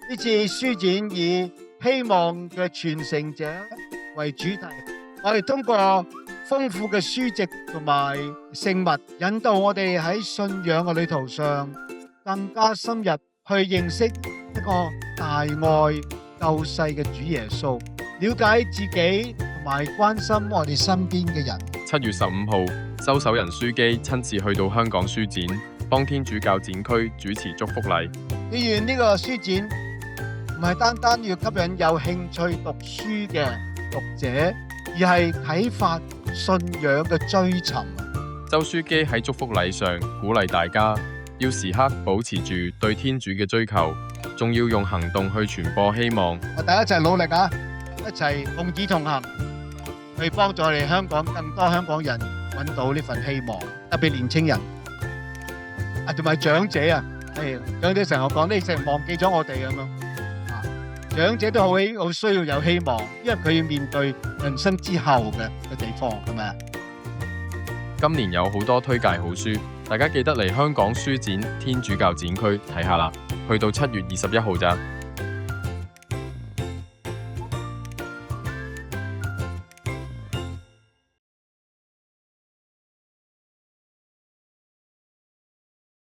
呢次書展以希望嘅傳承者為主題，我哋通過豐富嘅書籍同埋聖物，引導我哋喺信仰嘅旅途上更加深入去認識一個大愛救世嘅主耶穌，了解自己同埋關心我哋身邊嘅人。7月15號，周守仁書記親自去到香港書展，幫天主教展區主持祝福禮。既然呢個書展唔係單單要吸引有興趣讀書嘅讀者，而係啟發信仰嘅追尋。周書記喺祝福禮上鼓勵大家要時刻保持住對天主嘅追求，仲要用行動去傳播希望。我哋一齊努力啊！一齊共子同行，去幫助我哋香港更多香港人揾到呢份希望，特別年青人啊，同埋長者啊，長者成日講你成日忘記咗我哋咁樣啊，長者都好需要有希望，因為佢要面對人生之後嘅地方，係咪啊？今年有好多推介好書，大家記得嚟香港書展天主教展區睇下啦，去到7月21號咋。